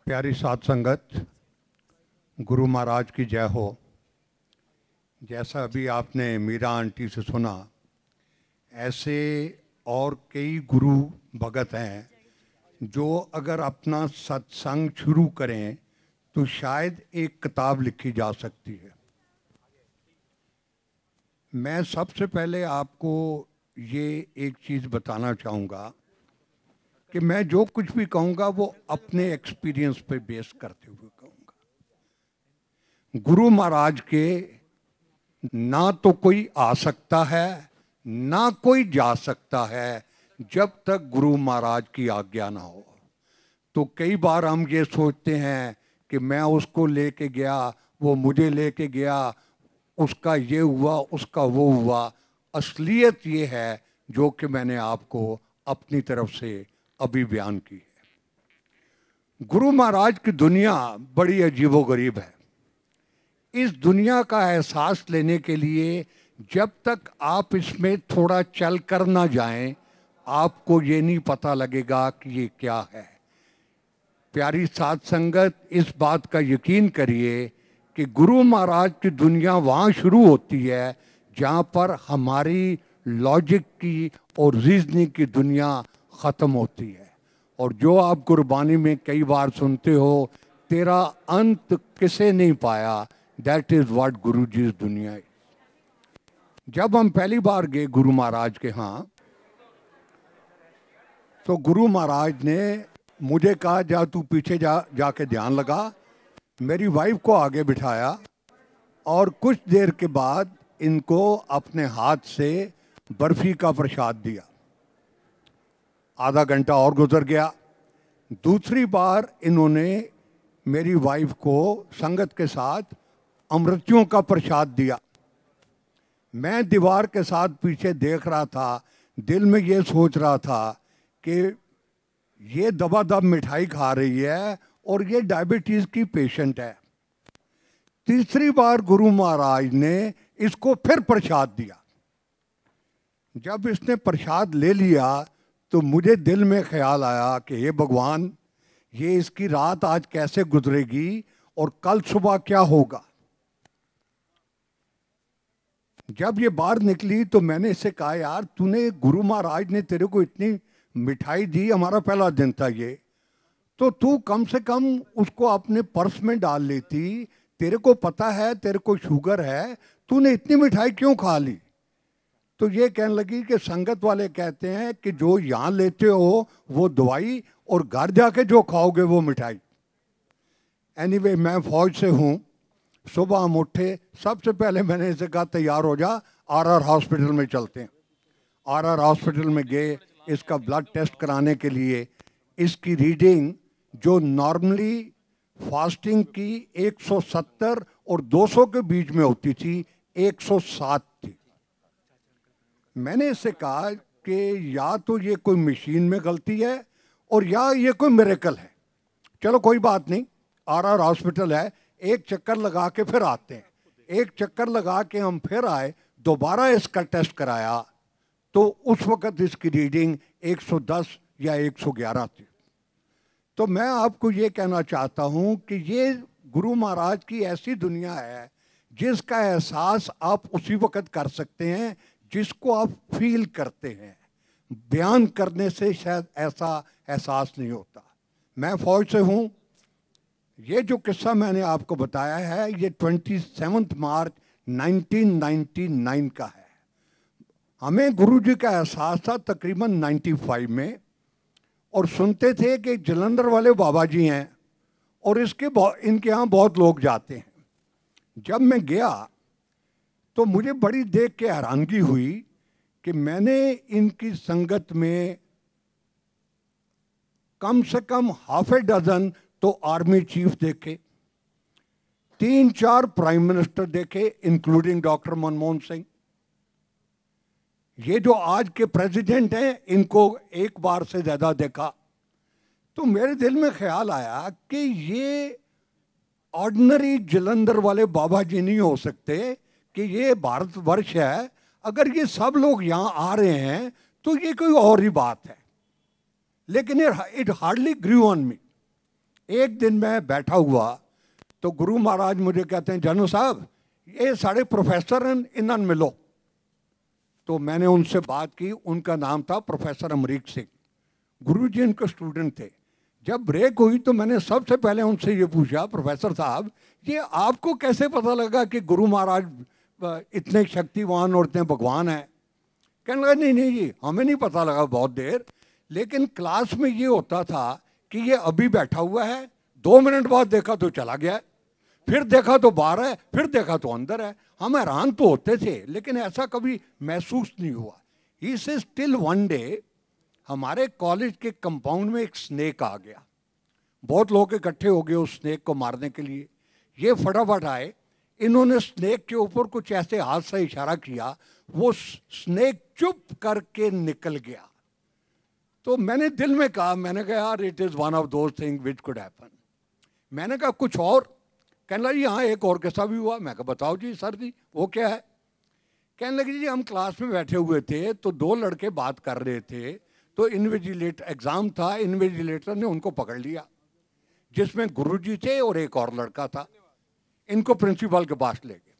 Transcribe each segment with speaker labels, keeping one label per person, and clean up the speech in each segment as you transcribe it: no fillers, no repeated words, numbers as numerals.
Speaker 1: प्यारी साध संगत, गुरु महाराज की जय हो। जैसा अभी आपने मीरा आंटी से सुना, ऐसे और कई गुरु भगत हैं जो अगर अपना सत्संग शुरू करें तो शायद एक किताब लिखी जा सकती है। मैं सबसे पहले आपको ये एक चीज़ बताना चाहूँगा कि मैं जो कुछ भी कहूँगा वो अपने एक्सपीरियंस पे बेस करते हुए कहूँगा। गुरु महाराज के ना तो कोई आ सकता है ना कोई जा सकता है जब तक गुरु महाराज की आज्ञा ना हो। तो कई बार हम ये सोचते हैं कि मैं उसको लेके गया, वो मुझे लेके गया, उसका ये हुआ, उसका वो हुआ। असलियत ये है जो कि मैंने आपको अपनी तरफ से अभी बयान की है। गुरु महाराज की दुनिया बड़ी अजीबोगरीब है। इस दुनिया का एहसास लेने के लिए जब तक आप इसमें थोड़ा चल कर ना जाएं, आपको ये नहीं पता लगेगा कि ये क्या है। प्यारी साध संगत, इस बात का यकीन करिए कि गुरु महाराज की दुनिया वहाँ शुरू होती है जहाँ पर हमारी लॉजिक की और रीजनिंग की दुनिया ख़त्म होती है। और जो आप गुरबानी में कई बार सुनते हो, तेरा अंत किसे नहीं पाया, दैट इज़ व्हाट गुरु जी इस दुनिया है। जब हम पहली बार गए गुरु महाराज के यहाँ, तो गुरु महाराज ने मुझे कहा, जा तू पीछे जाके ध्यान लगा। मेरी वाइफ को आगे बिठाया और कुछ देर के बाद इनको अपने हाथ से बर्फी का प्रसाद दिया। आधा घंटा और गुजर गया। दूसरी बार इन्होंने मेरी वाइफ को संगत के साथ अमृतियों का प्रसाद दिया। मैं दीवार के साथ पीछे देख रहा था, दिल में ये सोच रहा था कि ये दबादब मिठाई खा रही है और ये डायबिटीज की पेशेंट है। तीसरी बार गुरु महाराज ने इसको फिर प्रसाद दिया। जब इसने प्रसाद ले लिया तो मुझे दिल में ख्याल आया कि हे भगवान, ये इसकी रात आज कैसे गुजरेगी और कल सुबह क्या होगा। जब ये बाहर निकली तो मैंने इससे कहा, यार तूने, गुरु महाराज ने तेरे को इतनी मिठाई दी, हमारा पहला दिन था ये, तो तू कम से कम उसको अपने पर्स में डाल लेती। तेरे को पता है तेरे को शुगर है, तूने इतनी मिठाई क्यों खा ली। तो ये कहने लगी कि संगत वाले कहते हैं कि जो यहाँ लेते हो वो दवाई और घर जाके जो खाओगे वो मिठाई। एनीवे, मैं फौज से हूँ। सुबह हम उठे, सबसे पहले मैंने इसे कहा तैयार हो जा, आरआर हॉस्पिटल में चलते हैं। आरआर हॉस्पिटल में गए इसका ब्लड टेस्ट कराने के लिए। इसकी रीडिंग जो नॉर्मली फास्टिंग की 170 और 200 के बीच में होती थी, 107 थी। मैंने इससे कहा कि या तो ये कोई मशीन में गलती है और या ये कोई मिरेकल है। चलो कोई बात नहीं, आरआर हॉस्पिटल है, एक चक्कर लगा के फिर आते हैं। एक चक्कर लगा के हम फिर आए, दोबारा इसका टेस्ट कराया तो उस वक्त इसकी रीडिंग 110 या 111 थी। तो मैं आपको ये कहना चाहता हूँ कि ये गुरु महाराज की ऐसी दुनिया है जिसका एहसास आप उसी वक्त कर सकते हैं जिसको आप फील करते हैं। बयान करने से शायद ऐसा एहसास नहीं होता। मैं फौज से हूँ। ये जो किस्सा मैंने आपको बताया है ये 27 मार्च 1999 का है। हमें गुरुजी का एहसास था तकरीबन 95 में, और सुनते थे कि जलंधर वाले बाबा जी हैं और इनके यहाँ बहुत लोग जाते हैं। जब मैं गया तो मुझे बड़ी देख के हैरानगी हुई कि मैंने इनकी संगत में कम से कम हाफ ए डजन तो आर्मी चीफ देखे, 3-4 प्राइम मिनिस्टर देखे, इंक्लूडिंग डॉक्टर मनमोहन सिंह। ये जो आज के प्रेसिडेंट हैं इनको एक बार से ज्यादा देखा। तो मेरे दिल में ख्याल आया कि ये ऑर्डिनरी जलंधर वाले बाबा जी नहीं हो सकते, कि ये भारतवर्ष है, अगर ये सब लोग यहाँ आ रहे हैं तो ये कोई और ही बात है। लेकिन it hardly grew on me. एक दिन मैं बैठा हुआ तो गुरु महाराज मुझे कहते हैं, जानू साहब ये साढ़े प्रोफेसर हैं, इन्हन मिलो। तो मैंने उनसे बात की, उनका नाम था प्रोफेसर अमरीक सिंह, गुरु जी इनके स्टूडेंट थे। जब ब्रेक हुई तो मैंने सबसे पहले उनसे ये पूछा, प्रोफेसर साहब ये आपको कैसे पता लगा कि गुरु महाराज इतने शक्तिवान और इतने भगवान हैं? कहने लगा नहीं नहीं जी हमें नहीं पता लगा बहुत देर, लेकिन क्लास में ये होता था कि ये अभी बैठा हुआ है, 2 मिनट बाद देखा तो चला गया है, फिर देखा तो बाहर है, फिर देखा तो अंदर है। हम हैरान तो होते थे लेकिन ऐसा कभी महसूस नहीं हुआ। ही से स्टिल वन डे हमारे कॉलेज के कंपाउंड में एक स्नेक आ गया, बहुत लोग इकट्ठे हो गए उस स्नेक को मारने के लिए। ये फटाफट आए, इन्होंने स्नेक के ऊपर कुछ ऐसे हाथ से इशारा किया, वो स्नेक चुप करके निकल गया। तो मैंने दिल में कहा, मैंने कहा यार it is one of those thing which could happen. मैंने कहा कुछ और? कहने लगी हाँ एक और किस्सा भी हुआ। मैं कहा बताओ जी सर जी वो क्या है? कहने लगी जी हम क्लास में बैठे हुए थे तो 2 लड़के बात कर रहे थे, तो इन्विजिलेटर एग्ज़ाम था, इन्विजिलेटर ने उनको पकड़ लिया, जिसमें गुरुजी थे और एक और लड़का था। इनको प्रिंसिपल के पास ले गए।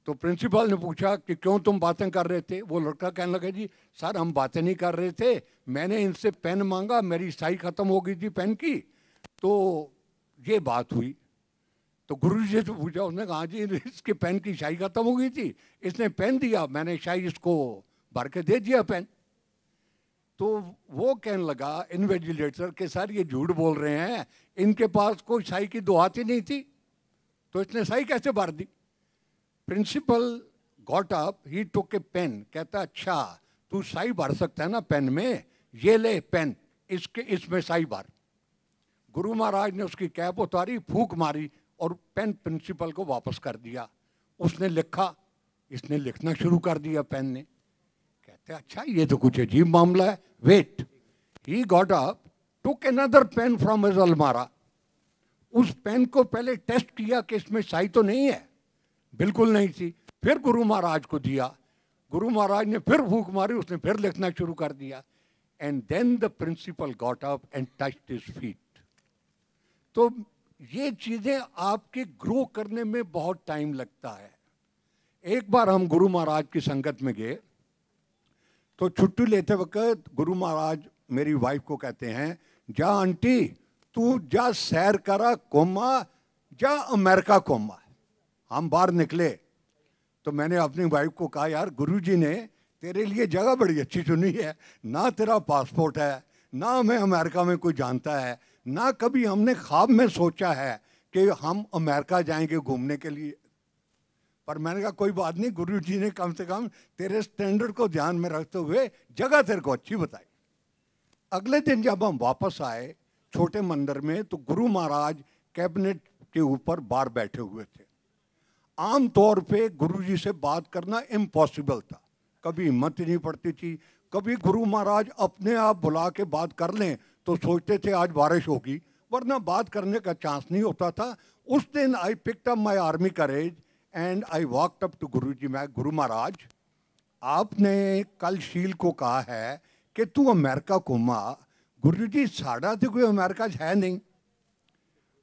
Speaker 1: तो प्रिंसिपल ने पूछा कि क्यों तुम बातें कर रहे थे? वो लड़का कहने लगा जी सर हम बातें नहीं कर रहे थे, मैंने इनसे पेन मांगा, मेरी स्याही ख़त्म हो गई थी पेन की, तो ये बात हुई। तो गुरुजी से तो पूछा, उसने कहा जी इसके पेन की स्याही ख़त्म हो गई थी, इसने पेन दिया, मैंने स्याही इसको भर के दे दिया पेन। तो वो कहने लगा इन्विजिलेटर के सर ये झूठ बोल रहे हैं, इनके पास कोई स्याही की 2 हाथ ही नहीं थी, तो इसने स्याही कैसे भर दी? प्रिंसिपल गॉट अप, ही टुक ए पेन, कहता अच्छा तू स्याही भर सकता है ना पेन में, ये ले पेन, इसमें स्याही भर। गुरु महाराज ने उसकी कैप उतारी, फूंक मारी और पेन प्रिंसिपल को वापस कर दिया। उसने लिखा, इसने लिखना शुरू कर दिया पेन ने। कहते अच्छा ये तो कुछ अजीब मामला है, wait. He got up, took another pen from his अलमारा, उस पेन को पहले टेस्ट किया कि इसमें स्याही तो नहीं है, बिल्कुल नहीं थी, फिर गुरु महाराज को दिया, गुरु महाराज ने फिर फूंक मारी, उसने फिर लिखना शुरू कर दिया। And then the principal got up and touched his feet. तो ये चीजें आपके ग्रो करने में बहुत टाइम लगता है। एक बार हम गुरु महाराज की संगत में गए तो छुट्टी लेते वक्त गुरु महाराज मेरी वाइफ को कहते हैं, जा आंटी तू जा सैर करा कोमा, जा अमेरिका कोमा। हम बाहर निकले तो मैंने अपनी वाइफ को कहा यार गुरुजी ने तेरे लिए जगह बड़ी अच्छी चुनी है, ना तेरा पासपोर्ट है, ना हमें अमेरिका में कोई जानता है, ना कभी हमने ख्वाब में सोचा है कि हम अमेरिका जाएंगे घूमने के लिए, पर मैंने कहा कोई बात नहीं, गुरुजी ने कम से कम तेरे स्टैंडर्ड को ध्यान में रखते हुए जगह तेरे को अच्छी बताई। अगले दिन जब हम वापस आए छोटे मंदिर में तो गुरु महाराज कैबिनेट के ऊपर बाहर बैठे हुए थे। आम तौर पे गुरुजी से बात करना इम्पॉसिबल था, कभी हिम्मत ही नहीं पड़ती थी। कभी गुरु महाराज अपने आप बुला के बात कर लें तो सोचते थे आज बारिश होगी, वरना बात करने का चांस नहीं होता था। उस दिन I picked up my army courage and I walked up to Guruji. मैं, गुरु महाराज आपने कल शील को कहा है कि तू अमेरिका घूमा, गुरुजी साड़ा तो कोई अमेरिका है नहीं।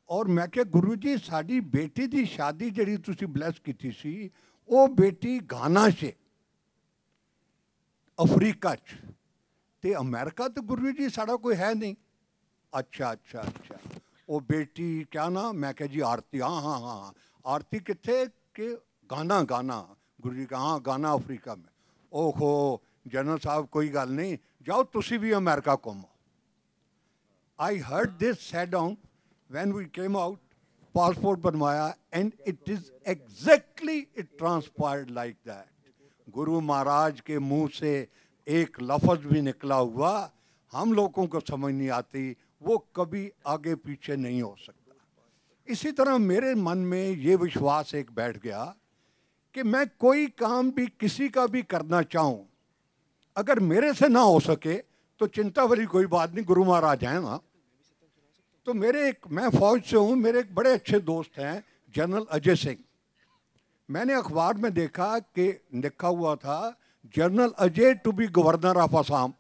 Speaker 1: और मैं क्या गुरुजी साड़ी बेटी की शादी जी तुसी ब्लैस की सी, वो बेटी घाना से अफ्रीका च, ते अमेरिका तो गुरुजी साड़ा कोई है नहीं। अच्छा अच्छा अच्छा, वो बेटी क्या ना, मैं क्या जी आरती, हाँ हाँ हाँ, आरती कितने के गाना गाना, गुरुजी का हाँ गाना अफ्रीका में। ओहो जनरल साहब कोई गल नहीं, जाओ तुसी भी अमेरिका घूमो। I heard this, sat down, when we came out, passport बनवाया and it is exactly it transpired like that. Guru Maharaj के मुंह से एक लफ्ज भी निकला हुआ हम लोगों को समझ नहीं आती, वो कभी आगे पीछे नहीं हो सकता। इसी तरह मेरे मन में ये विश्वास एक बैठ गया कि मैं कोई काम भी किसी का भी करना चाहूं, अगर मेरे से ना हो सके तो चिंता वाली कोई बात नहीं, गुरु महाराज हैं ना। तो मैं फौज से हूँ, मेरे एक बड़े अच्छे दोस्त हैं जनरल अजय सिंह। मैंने अखबार में देखा कि लिखा हुआ था general Ajay to be governor of Assam.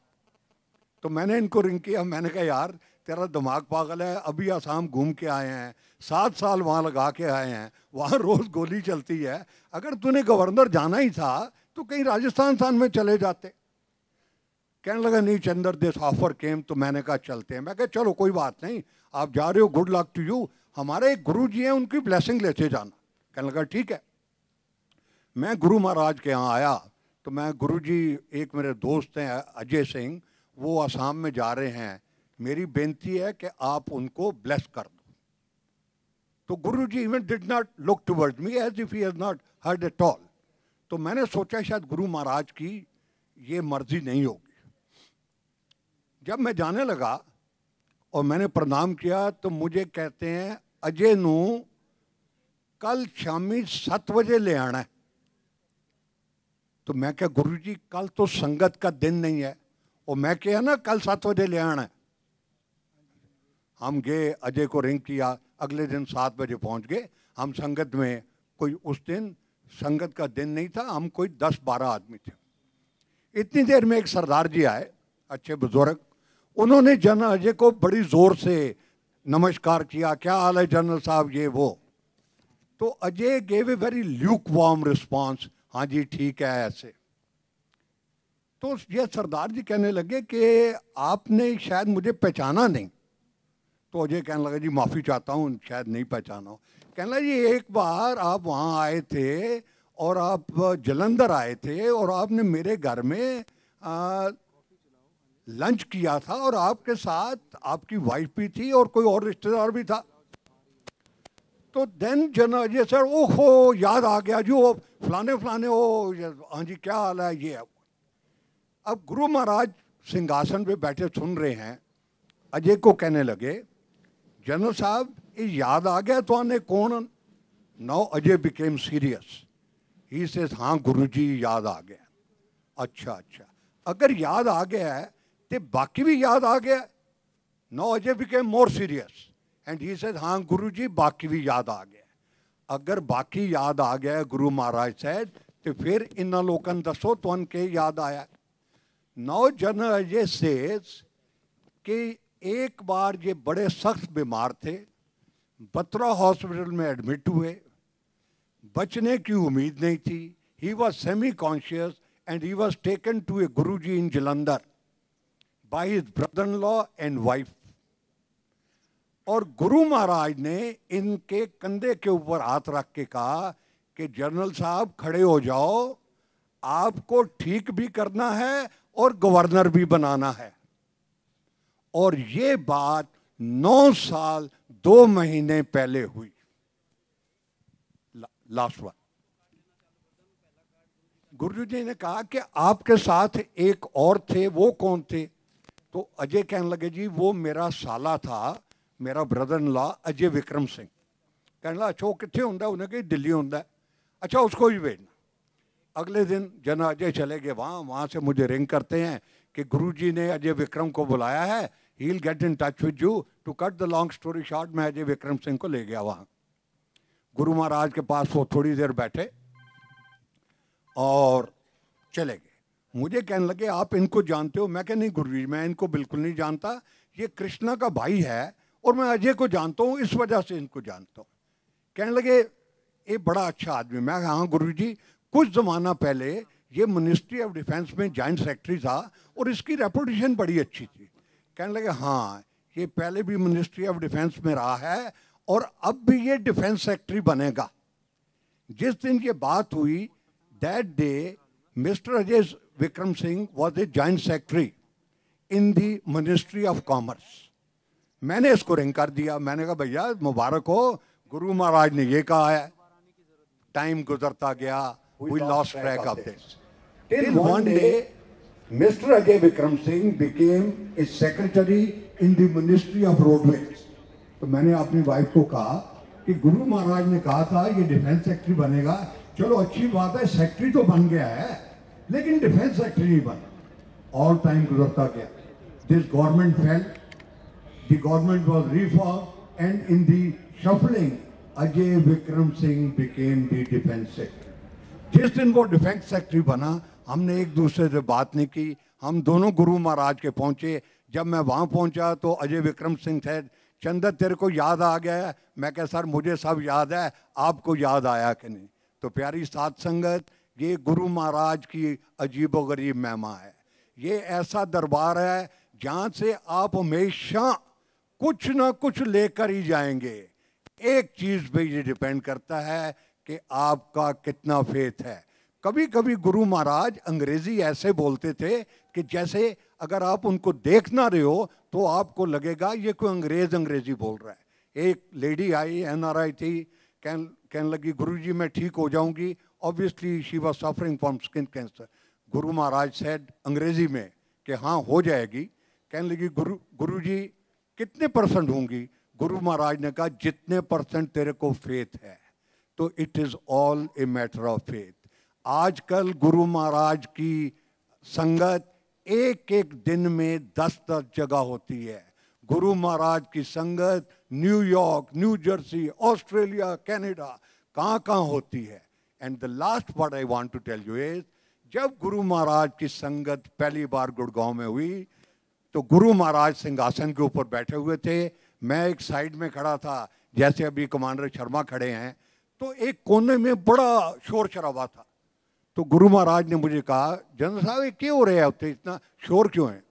Speaker 1: तो मैंने इनको रिंग किया, मैंने कहा यार तेरा दिमाग पागल है, अभी आसाम घूम के आए हैं, 7 साल वहाँ लगा के आए हैं, वहाँ रोज गोली चलती है, अगर तूने गवर्नर जाना ही था तो कहीं राजस्थान में चले जाते। कहने लगा नहीं चंदर, दिस ऑफर केम, तो मैंने कहा चलते हैं। मैं कहा चलो कोई बात नहीं, आप जा रहे हो, गुड लक टू यू, हमारे एक गुरु जी हैं, उनकी ब्लेसिंग लेते जाना। कहने लगा ठीक है। मैं गुरु महाराज के यहाँ आया तो मैं, गुरु जी एक मेरे दोस्त हैं अजय सिंह, वो आसाम में जा रहे हैं, मेरी बेनती है कि आप उनको ब्लेस कर दो। तो Guru ji even did not look towards me as if he has not heard at all. तो मैंने सोचा शायद गुरु महाराज की ये मर्जी नहीं होगी। जब मैं जाने लगा और मैंने प्रणाम किया तो मुझे कहते हैं अजय नू कल शामी 7 बजे ले आना है। तो मैं क्या गुरु जी कल तो संगत का दिन नहीं है, और मैं क्या ना कल 7 बजे ले आना है। हम गए, अजय को रिंग किया, अगले दिन 7 बजे पहुंच गए। हम संगत में, कोई उस दिन संगत का दिन नहीं था, हम कोई 10-12 आदमी थे। इतनी देर में एक सरदार जी आए, अच्छे बुजुर्ग, उन्होंने जनरल अजय को बड़ी जोर से नमस्कार किया, क्या हाल है जनरल साहब, ये वो। तो Ajay gave a very Luke warm response, हाँ जी ठीक है ऐसे। तो ये सरदार जी कहने लगे कि आपने शायद मुझे पहचाना नहीं। तो अजय कहने लगा जी माफ़ी चाहता हूँ, शायद नहीं पहचाना हो। कहने लगा जी एक बार आप वहाँ आए थे और आप जलंधर आए थे और आपने मेरे घर में लंच किया था और आपके साथ आपकी वाइफ भी थी और कोई और रिश्तेदार भी था। तो देन जनरल अजय सर, ओहो याद आ गया जी, वो फलाने फलाने, ओ हाँ जी क्या हाल है ये। अब गुरु महाराज सिंहासन पे बैठे सुन रहे हैं, अजय को कहने लगे जनरल साहब ये याद आ गया तो आने कौन। Now Ajay became serious, he says हाँ गुरुजी याद आ गया। अच्छा अच्छा, अगर याद आ गया है तो बाकी भी याद आ गया। Now Ajay became more serious and he says हाँ गुरुजी बाकी भी याद आ गया। अगर बाकी याद आ गया, गुरु महाराज सेड, तो फिर इन लोकन दसो तो के याद आया। नाउ जनरल अजय सेज कि एक बार ये बड़े सख्त बीमार थे, बत्रा हॉस्पिटल में एडमिट हुए, बचने की उम्मीद नहीं थी, he was semi conscious and he was taken to a guruji in Jalandhar by his brother in law and wife. और गुरु महाराज ने इनके कंधे के ऊपर हाथ रख के कहा कि जनरल साहब खड़े हो जाओ, आपको ठीक भी करना है और गवर्नर भी बनाना है। और ये बात 9 साल 2 महीने पहले हुई। लास्ट वन, गुरु जी ने कहा कि आपके साथ एक और थे, वो कौन थे। तो अजय कहने लगे जी वो मेरा साला था, मेरा brother in law Ajay Vikram Singh. कहने लगा अच्छा वो कितने होंगे, उन्हें कही दिल्ली होंगे। अच्छा उसको ही भेजना। अगले दिन जना अजय चले गए वहाँ से मुझे रिंग करते हैं कि गुरुजी ने अजय विक्रम को बुलाया है, he will get in touch with you. To cut the long story short, मैं अजय विक्रम सिंह को ले गया वहाँ। गुरु महाराज के पास वो थोड़ी देर बैठे और चले गए। मुझे कहने लगे आप इनको जानते हो। मैं कहा नहीं गुरुजी मैं इनको बिल्कुल नहीं जानता, ये कृष्णा का भाई है और मैं अजय को जानता हूँ, इस वजह से इनको जानता हूँ। कहने लगे ये बड़ा अच्छा आदमी। मैं हाँ गुरुजी, कुछ ज़माना पहले ये मिनिस्ट्री ऑफ डिफेंस में जॉइंट सेक्रेटरी था और इसकी रेपुटेशन बड़ी अच्छी थी। कहने लगे हाँ ये पहले भी मिनिस्ट्री ऑफ डिफेंस में रहा है और अब भी ये डिफेंस सेक्रेटरी बनेगा। जिस दिन ये बात हुई, that day mister Ajay Vikram Singh was a joint secretary in the ministry of commerce. मैंने इसको रिंग कर दिया, मैंने कहा भैया मुबारक हो, गुरु महाराज ने ये कहा है। टाइम गुजरता गया, we lost track of this. Till one day, Mr. Ajay Vikram Singh became a secretary in the Ministry of Roadways. तो मैंने अपनी वाइफ को कहा कि गुरु महाराज ने कहा था ये डिफेंस सेक्रेटरी बनेगा, चलो अच्छी बात है, सेक्रेटरी तो बन गया है लेकिन डिफेंस सेक्रेटरी नहीं बना। और टाइम गुजरता गया, this government fail, the government was reform and in the shuffling Ajay Vikram Singh became the defence secretary. जिस दिन वो डिफेंस सेक्रेटरी बना, हमने एक दूसरे से बात नहीं की। हम दोनों गुरु महाराज के पहुंचे। जब मैं वहाँ पहुँचा तो अजय विक्रम सिंह थे, चंदर तेरे को याद आ गया है? मैं कहा सर मुझे सब याद है, आपको याद आया कि नहीं? तो प्यारी साध संगत, ये गुरु महाराज की अजीबोगरीब महिमा है। ये ऐसा दरबार है जहाँ से आप हमेशा कुछ ना कुछ लेकर ही जाएंगे। एक चीज पे ये डिपेंड करता है कि आपका कितना फेथ है। कभी कभी गुरु महाराज अंग्रेजी ऐसे बोलते थे कि जैसे अगर आप उनको देख ना रहे हो तो आपको लगेगा ये कोई अंग्रेजी बोल रहा है। एक लेडी आई, NRI थी, कहने लगी गुरुजी मैं ठीक हो जाऊंगी। Obviously she was suffering from skin cancer. Guru Maharaj said अंग्रेजी में कि हाँ हो जाएगी। कहने लगी गुरुजी कितने % होंगी? गुरु महाराज ने कहा जितने % तेरे को फेथ है। तो it is all a matter of faith. आजकल गुरु महाराज की संगत एक एक दिन में 10-10 जगह होती है। गुरु महाराज की संगत New York, New Jersey, Australia, Canada, कहाँ कहाँ होती है। And the last what I want to tell you is, जब गुरु महाराज की संगत पहली बार गुड़गांव में हुई तो गुरु महाराज सिंहासन के ऊपर बैठे हुए थे, मैं एक साइड में खड़ा था, जैसे अभी कमांडर शर्मा खड़े हैं। तो एक कोने में बड़ा शोर शराबा था। तो गुरु महाराज ने मुझे कहा जनरल साहब ये क्यों हो रहे हैं, इतना शोर क्यों है?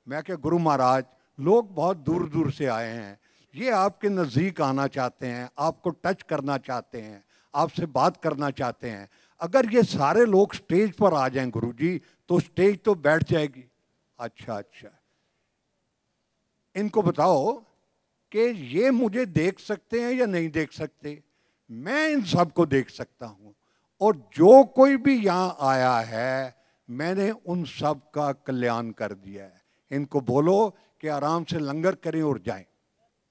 Speaker 1: मैं क्या गुरु महाराज लोग बहुत दूर दूर से आए हैं, ये आपके नज़दीक आना चाहते हैं, आपको टच करना चाहते हैं, आपसे बात करना चाहते हैं। अगर ये सारे लोग स्टेज पर आ जाएं गुरुजी तो स्टेज तो बैठ जाएगी। अच्छा, इनको बताओ कि ये मुझे देख सकते हैं या नहीं देख सकते? मैं इन सबको देख सकता हूं, और जो कोई भी यहां आया है मैंने उन सब का कल्याण कर दिया है। इनको बोलो कि आराम से लंगर करें और जाएं।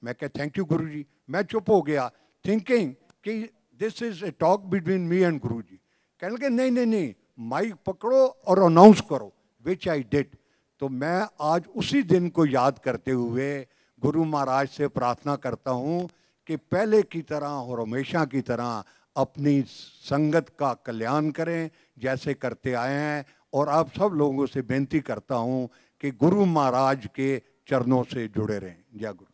Speaker 1: मैं कह थैंक यू गुरुजी। मैं चुप हो गया थिंकिंग कि this is a talk between me and Guruji. कहने लगे नहीं, माइक पकड़ो और अनाउंस करो, विच आई डिड। तो मैं आज उसी दिन को याद करते हुए गुरु महाराज से प्रार्थना करता हूं कि पहले की तरह और हमेशा की तरह अपनी संगत का कल्याण करें जैसे करते आए हैं। और आप सब लोगों से बेनती करता हूं कि गुरु महाराज के चरणों से जुड़े रहें। जय गुरु।